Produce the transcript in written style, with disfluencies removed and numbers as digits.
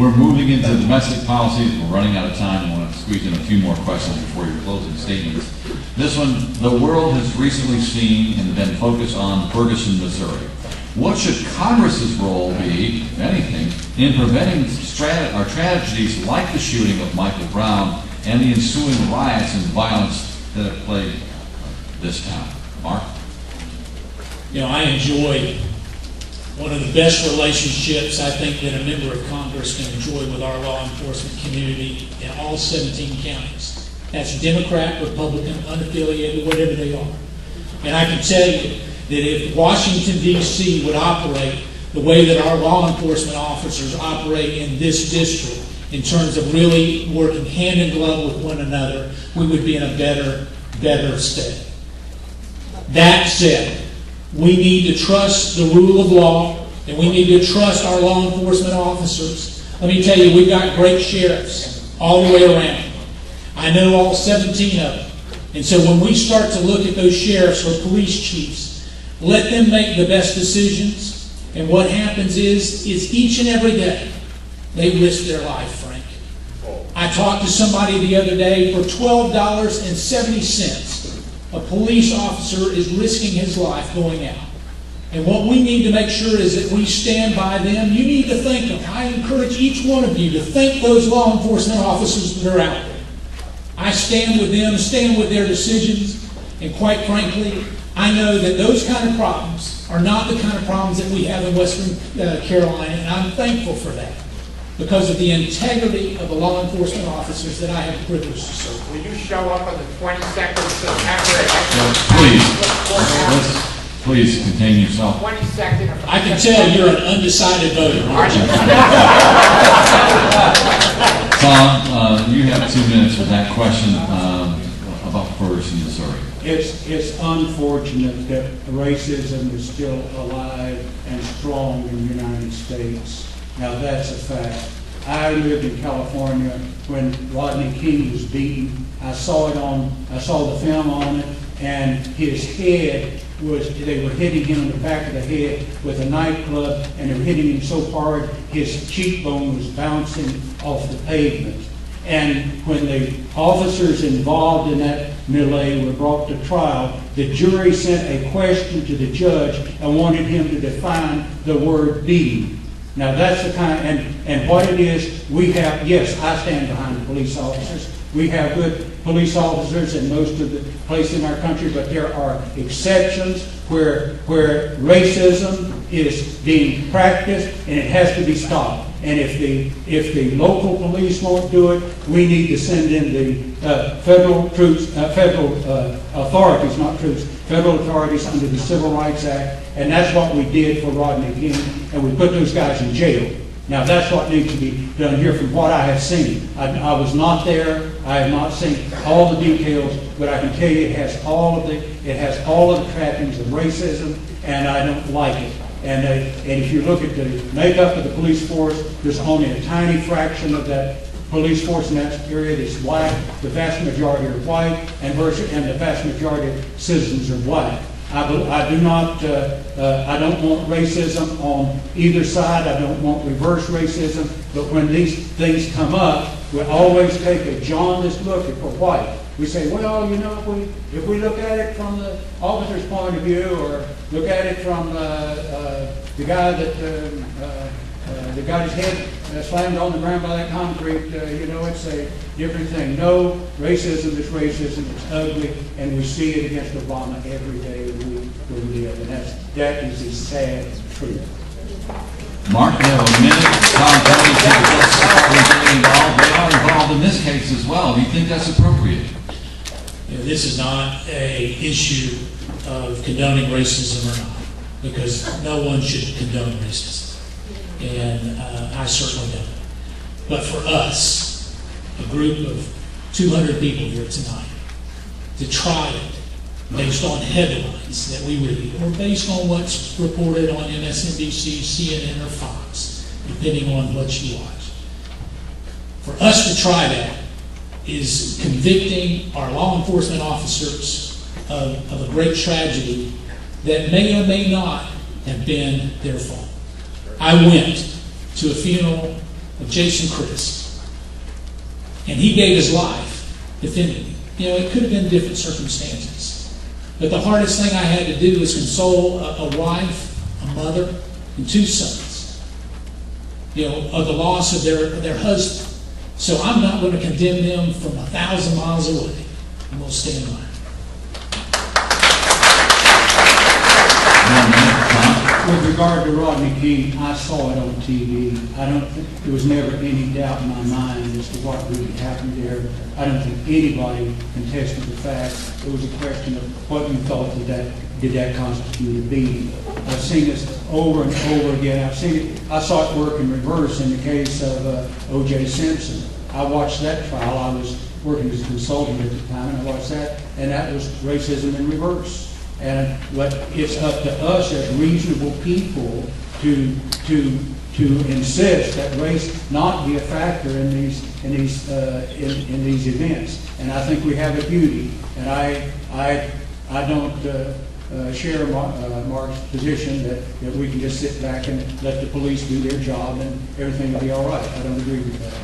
We're moving into domestic policies. We're running out of time. I want to squeeze in a few more questions before your closing statements. This one, the world has recently seen and been focused on Ferguson, Missouri. What should Congress's role be, if anything, in preventing tragedies like the shooting of Michael Brown and the ensuing riots and violence that have plagued this town? Mark? You know, I enjoy one of the best relationships I think that a member of Congress can enjoy with our law enforcement community in all 17 counties. That's Democrat, Republican, unaffiliated, whatever they are. And I can tell you that if Washington, D.C. would operate the way that our law enforcement officers operate in this district, in terms of really working hand in glove with one another, we would be in a better state. That said, we need to trust the rule of law, and we need to trust our law enforcement officers. Let me tell you, we've got great sheriffs all the way around. I know all 17 of them. And so when we start to look at those sheriffs or police chiefs, let them make the best decisions. And what happens is each and every day, they risk their life, Frank. I talked to somebody the other day. For $12.70, a police officer is risking his life going out. And what we need to make sure is that we stand by them. You need to thank them. I encourage each one of you to thank those law enforcement officers that are out there. I stand with them, stand with their decisions, and quite frankly, I know that those kind of problems are not the kind of problems that we have in Western Carolina, and I'm thankful for that because of the integrity of the law enforcement officers that I have the privilege to serve. Will you show up on the 22nd of September? Please contain yourself. 22nd of I can tell you're an undecided voter, aren't you? Tom, you have 2 minutes for that question about Ferguson, Missouri. It's unfortunate that racism is still alive and strong in the United States. Now that's a fact. I lived in California when Rodney King was beaten. I saw the film on it, and his head they were hitting him in the back of the head with a nightclub, and they were hitting him so hard his cheekbone was bouncing off the pavement. And when the officers involved in that melee were brought to trial, the jury sent a question to the judge and wanted him to define the word beating. Now that's the kind, and what it is, we have, yes, I stand behind the police officers. We have good police officers in most of the places in our country, but there are exceptions where racism is being practiced, and it has to be stopped. And if the local police won't do it, we need to send in the federal authorities, not troops, federal authorities under the Civil Rights Act, and that's what we did for Rodney King, and we put those guys in jail. Now that's what needs to be done here from what I have seen. I was not there. I have not seen all the details, but I can tell you it has all of the trappings of racism, and I don't like it. And if you look at the makeup of the police force, there's only a tiny fraction of that police force in that area that's white. The vast majority are white, and the vast majority of citizens are white. I don't want racism on either side. I don't want reverse racism. But when these things come up, we always take a jaundiced look for white. We say, well, you know, if we look at it from the officer's point of view, or look at it from the guy that got his head slammed on the ground by that concrete, it's a different thing. No, racism is racism. It's ugly, and we see it against Obama every day we live, and that is the sad truth. Mark, you have a minute. Tom, they are involved in this case as well. Do you think that's appropriate? This is not an issue of condoning racism or not, because no one should condone racism. And I certainly don't. But for us, a group of 200 people here tonight, to try it based on headlines that we read, or based on what's reported on MSNBC, CNN, or Fox, depending on what you watch. For us to try that is convicting our law enforcement officers of a great tragedy that may or may not have been their fault. I went to a funeral of Jason Christ, and he gave his life defending me. You know, it could have been different circumstances. But the hardest thing I had to do was console a wife, a mother, and 2 sons, you know, of the loss of their husband. So I'm not going to condemn them from 1,000 miles away. I'm going to stand by it. With regard to Rodney King, I saw it on TV. I don't think, there was never any doubt in my mind as to what really happened there. I don't think anybody contested the fact. It was a question of what you thought did that constitute a beating. I've seen this over and over again. I saw it work in reverse in the case of O.J. Simpson. I watched that trial. I was working as a consultant at the time, and I watched that, and that was racism in reverse. But it's up to us as reasonable people to insist that race not be a factor in these events. And I think we have a duty. And I don't share Mark's position that we can just sit back and let the police do their job and everything will be all right. I don't agree with that.